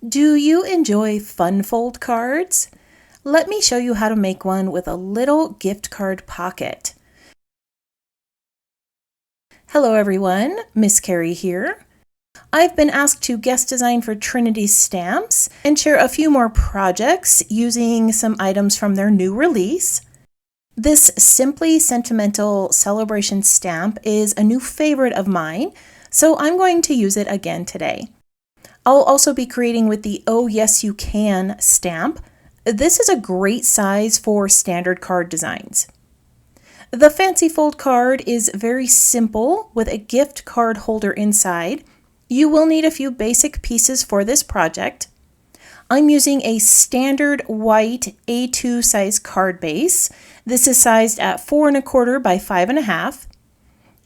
Do you enjoy fun fold cards? Let me show you how to make one with a little gift card pocket. Hello everyone, Miss Carrie here. I've been asked to guest design for Trinity's stamps and share a few more projects using some items from their new release. This Simply Sentimental Celebration stamp is a new favorite of mine, so I'm going to use it again today. I'll also be creating with the Oh Yes You Can stamp. This is a great size for standard card designs. The Fancy Fold card is very simple with a gift card holder inside. You will need a few basic pieces for this project. I'm using a standard white A2 size card base. This is sized at 4 1/4 by 5 1/2.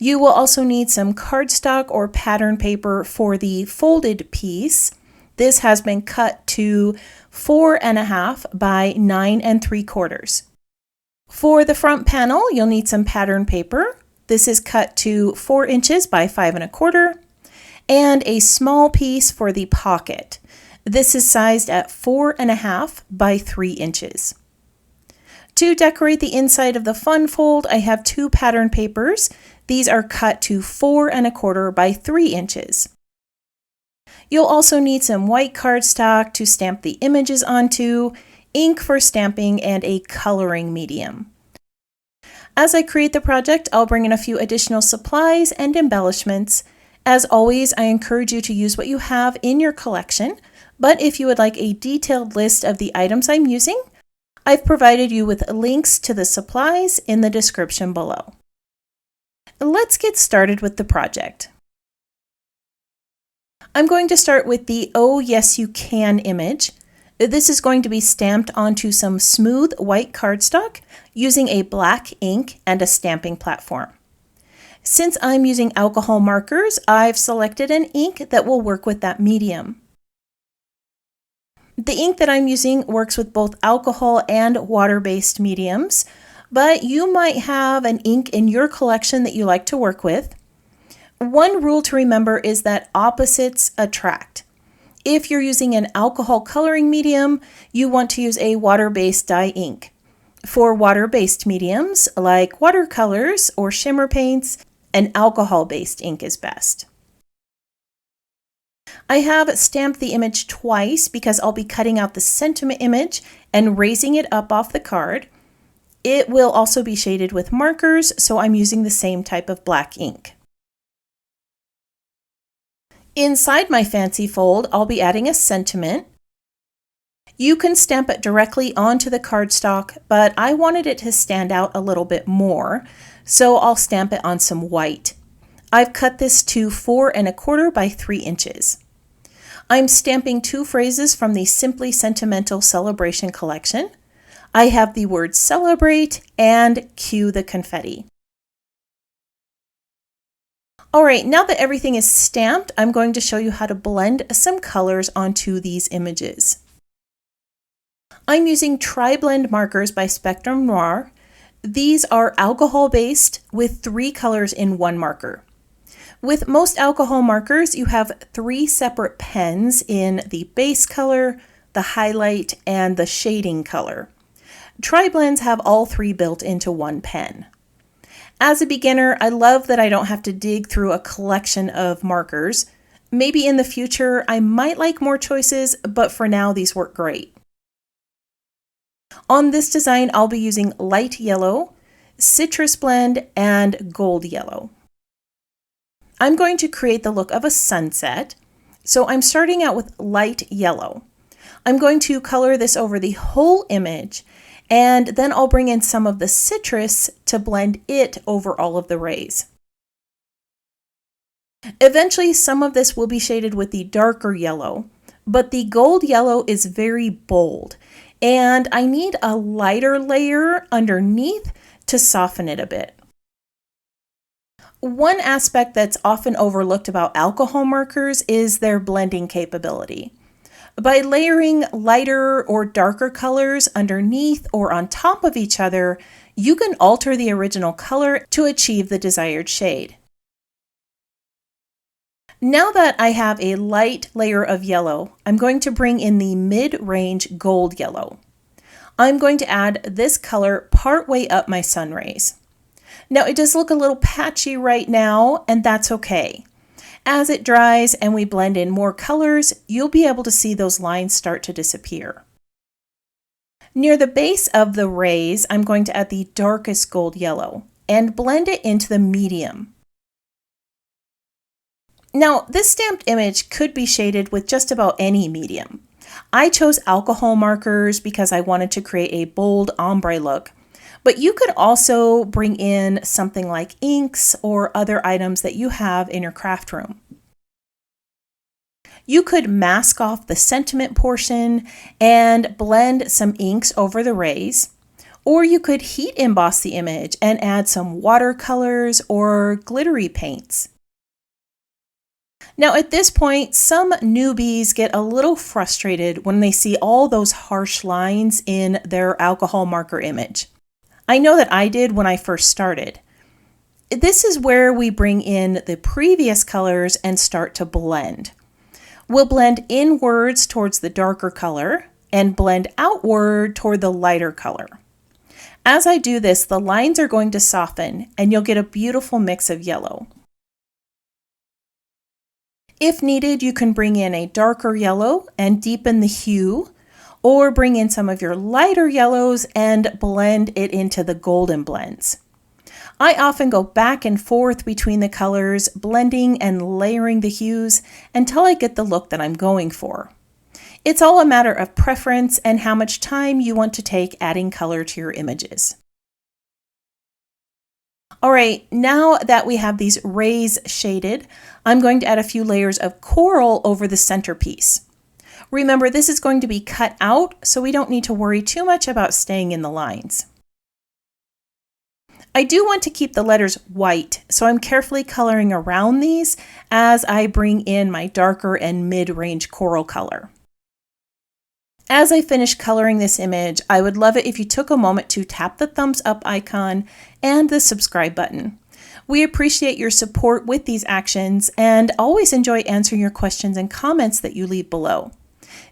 You will also need some cardstock or pattern paper for the folded piece. This has been cut to 4 1/2 by 9 3/4. For the front panel, you'll need some pattern paper. This is cut to 4 inches by 5 1/4, and a small piece for the pocket. This is sized at 4 1/2 by 3 inches. To decorate the inside of the fun fold, I have 2 pattern papers. These are cut to 4 1/4 by 3 inches. You'll also need some white cardstock to stamp the images onto, ink for stamping, and a coloring medium. As I create the project, I'll bring in a few additional supplies and embellishments. As always, I encourage you to use what you have in your collection, but if you would like a detailed list of the items I'm using, I've provided you with links to the supplies in the description below. Let's get started with the project. I'm going to start with the Oh Yes You Can image. This is going to be stamped onto some smooth white cardstock using a black ink and a stamping platform. Since I'm using alcohol markers, I've selected an ink that will work with that medium. The ink that I'm using works with both alcohol and water-based mediums, but you might have an ink in your collection that you like to work with. One rule to remember is that opposites attract. If you're using an alcohol coloring medium, you want to use a water-based dye ink. For water-based mediums, like watercolors or shimmer paints, an alcohol-based ink is best. I have stamped the image twice because I'll be cutting out the sentiment image and raising it up off the card. It will also be shaded with markers, so I'm using the same type of black ink. Inside my fancy fold, I'll be adding a sentiment. You can stamp it directly onto the cardstock, but I wanted it to stand out a little bit more, so I'll stamp it on some white. I've cut this to 4 1/4 by 3 inches. I'm stamping 2 phrases from the Simply Sentimental Celebration collection. I have the word celebrate and cue the confetti. All right, now that everything is stamped, I'm going to show you how to blend some colors onto these images. I'm using Tri-Blend markers by Spectrum Noir. These are alcohol-based with 3 colors in one marker. With most alcohol markers, you have 3 separate pens in the base color, the highlight, and the shading color. Tri-Blends have all 3 built into one pen. As a beginner, I love that I don't have to dig through a collection of markers. Maybe in the future, I might like more choices, but for now, these work great. On this design, I'll be using light yellow, citrus blend, and gold yellow. I'm going to create the look of a sunset, so I'm starting out with light yellow. I'm going to color this over the whole image, and then I'll bring in some of the citrus to blend it over all of the rays. Eventually, some of this will be shaded with the darker yellow, but the gold yellow is very bold, and I need a lighter layer underneath to soften it a bit. One aspect that's often overlooked about alcohol markers is their blending capability. By layering lighter or darker colors underneath or on top of each other, you can alter the original color to achieve the desired shade. Now that I have a light layer of yellow, I'm going to bring in the mid-range gold yellow. I'm going to add this color partway up my sun rays. Now it does look a little patchy right now, and that's okay. As it dries and we blend in more colors, you'll be able to see those lines start to disappear. Near the base of the rays, I'm going to add the darkest gold yellow and blend it into the medium. Now, this stamped image could be shaded with just about any medium. I chose alcohol markers because I wanted to create a bold ombre look, but you could also bring in something like inks or other items that you have in your craft room. You could mask off the sentiment portion and blend some inks over the rays, or you could heat emboss the image and add some watercolors or glittery paints. Now at this point, some newbies get a little frustrated when they see all those harsh lines in their alcohol marker image. I know that I did when I first started. This is where we bring in the previous colors and start to blend. We'll blend inwards towards the darker color and blend outward toward the lighter color. As I do this, the lines are going to soften and you'll get a beautiful mix of yellow. If needed, you can bring in a darker yellow and deepen the hue, or bring in some of your lighter yellows and blend it into the golden blends. I often go back and forth between the colors, blending and layering the hues until I get the look that I'm going for. It's all a matter of preference and how much time you want to take adding color to your images. All right, now that we have these rays shaded, I'm going to add a few layers of coral over the centerpiece. Remember, this is going to be cut out, so we don't need to worry too much about staying in the lines. I do want to keep the letters white, so I'm carefully coloring around these as I bring in my darker and mid-range coral color. As I finish coloring this image, I would love it if you took a moment to tap the thumbs up icon and the subscribe button. We appreciate your support with these actions and always enjoy answering your questions and comments that you leave below.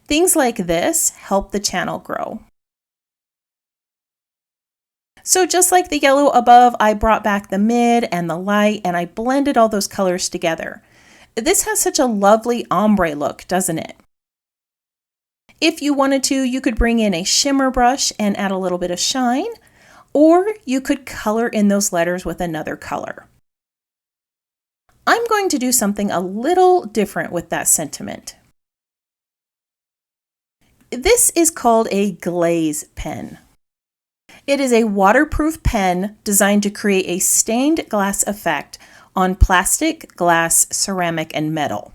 Things like this help the channel grow. So just like the yellow above, I brought back the mid and the light and I blended all those colors together. This has such a lovely ombre look, doesn't it? If you wanted to, you could bring in a shimmer brush and add a little bit of shine, or you could color in those letters with another color. I'm going to do something a little different with that sentiment. This is called a glaze pen. It is a waterproof pen designed to create a stained glass effect on plastic, glass, ceramic, and metal.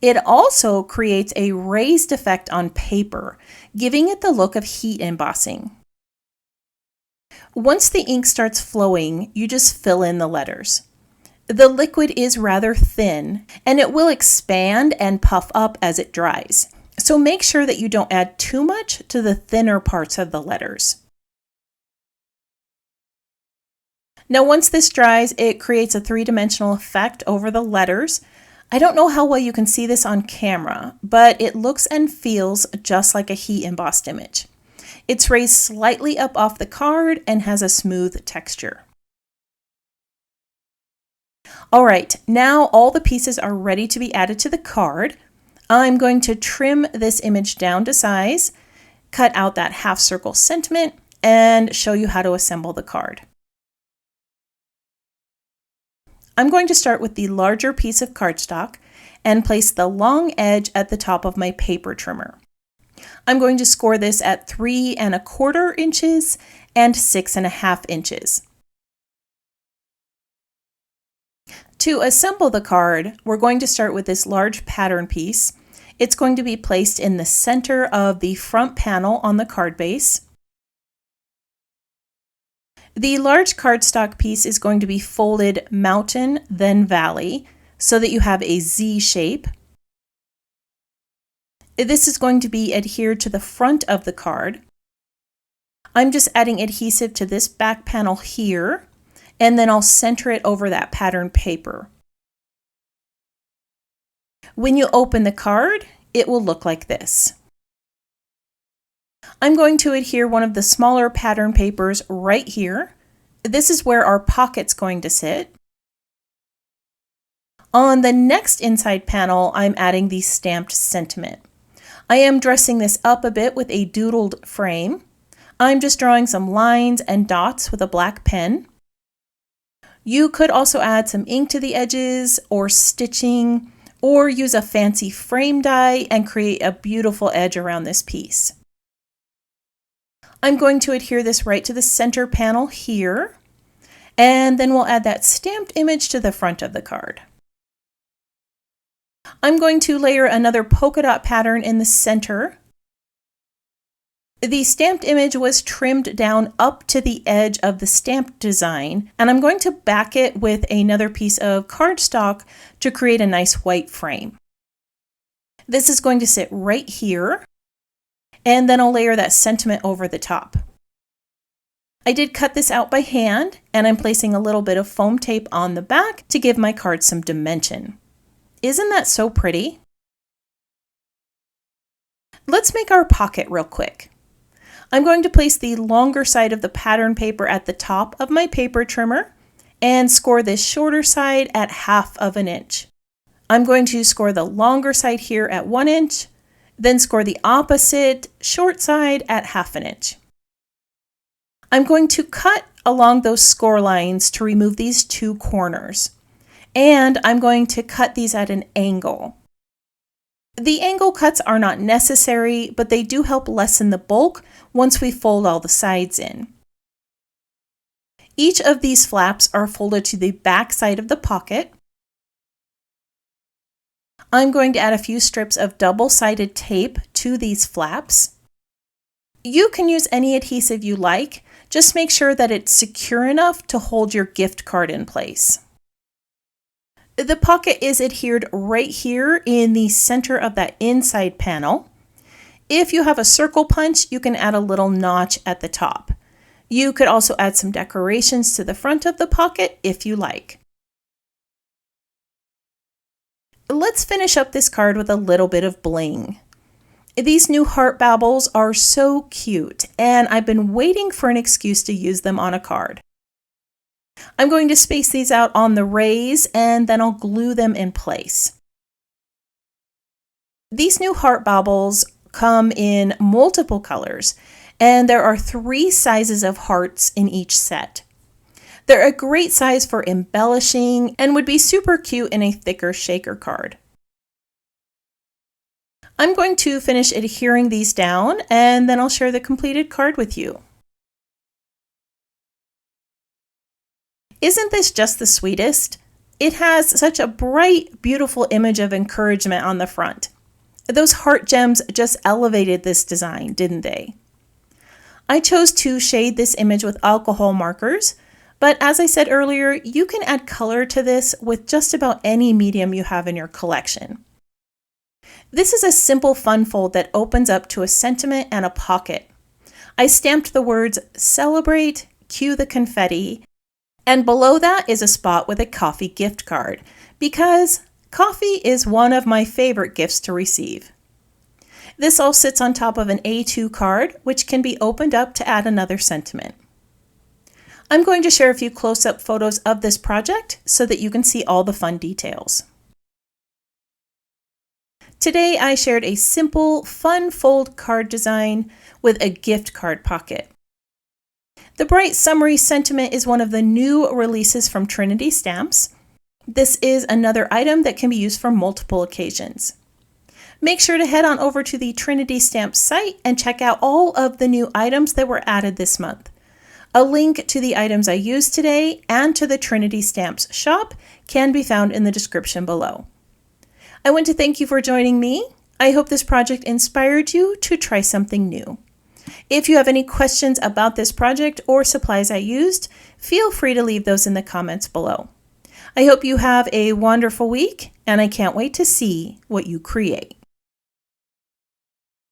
It also creates a raised effect on paper, giving it the look of heat embossing. Once the ink starts flowing, you just fill in the letters. The liquid is rather thin, and it will expand and puff up as it dries. So make sure that you don't add too much to the thinner parts of the letters. Now once this dries, it creates a three-dimensional effect over the letters. I don't know how well you can see this on camera, but it looks and feels just like a heat embossed image. It's raised slightly up off the card and has a smooth texture. All right, now all the pieces are ready to be added to the card. I'm going to trim this image down to size, cut out that half circle sentiment, and show you how to assemble the card. I'm going to start with the larger piece of cardstock and place the long edge at the top of my paper trimmer. I'm going to score this at 3¼ inches and 6½ inches. To assemble the card, we're going to start with this large pattern piece. It's going to be placed in the center of the front panel on the card base. The large cardstock piece is going to be folded mountain, then valley, so that you have a Z shape. This is going to be adhered to the front of the card. I'm just adding adhesive to this back panel here, and then I'll center it over that pattern paper. When you open the card, it will look like this. I'm going to adhere one of the smaller pattern papers right here. This is where our pocket's going to sit. On the next inside panel, I'm adding the stamped sentiment. I am dressing this up a bit with a doodled frame. I'm just drawing some lines and dots with a black pen. You could also add some ink to the edges or stitching, or use a fancy frame die and create a beautiful edge around this piece. I'm going to adhere this right to the center panel here, and then we'll add that stamped image to the front of the card. I'm going to layer another polka dot pattern in the center. The stamped image was trimmed down up to the edge of the stamped design, and I'm going to back it with another piece of cardstock to create a nice white frame. This is going to sit right here, and then I'll layer that sentiment over the top. I did cut this out by hand, and I'm placing a little bit of foam tape on the back to give my card some dimension. Isn't that so pretty? Let's make our pocket real quick. I'm going to place the longer side of the pattern paper at the top of my paper trimmer and score this shorter side at 1/2 inch. I'm going to score the longer side here at 1 inch, then score the opposite short side at 1/2 inch. I'm going to cut along those score lines to remove these 2 corners, and I'm going to cut these at an angle. The angle cuts are not necessary, but they do help lessen the bulk once we fold all the sides in. Each of these flaps are folded to the back side of the pocket. I'm going to add a few strips of double-sided tape to these flaps. You can use any adhesive you like, just make sure that it's secure enough to hold your gift card in place. The pocket is adhered right here in the center of that inside panel. If you have a circle punch, you can add a little notch at the top. You could also add some decorations to the front of the pocket if you like. Let's finish up this card with a little bit of bling. These new heart baubles are so cute, and I've been waiting for an excuse to use them on a card. I'm going to space these out on the rays, and then I'll glue them in place. These new heart baubles come in multiple colors, and there are 3 sizes of hearts in each set. They're a great size for embellishing and would be super cute in a thicker shaker card. I'm going to finish adhering these down, and then I'll share the completed card with you. Isn't this just the sweetest? It has such a bright, beautiful image of encouragement on the front. Those heart gems just elevated this design, didn't they? I chose to shade this image with alcohol markers, but as I said earlier, you can add color to this with just about any medium you have in your collection. This is a simple fun fold that opens up to a sentiment and a pocket. I stamped the words "Celebrate, Cue the Confetti," and below that is a spot with a coffee gift card, because coffee is one of my favorite gifts to receive. This all sits on top of an A2 card, which can be opened up to add another sentiment. I'm going to share a few close-up photos of this project so that you can see all the fun details. Today I shared a simple, fun fold card design with a gift card pocket. The bright summery sentiment is one of the new releases from Trinity Stamps. This is another item that can be used for multiple occasions. Make sure to head on over to the Trinity Stamps site and check out all of the new items that were added this month. A link to the items I used today and to the Trinity Stamps shop can be found in the description below. I want to thank you for joining me. I hope this project inspired you to try something new. If you have any questions about this project or supplies I used, feel free to leave those in the comments below. I hope you have a wonderful week, and I can't wait to see what you create.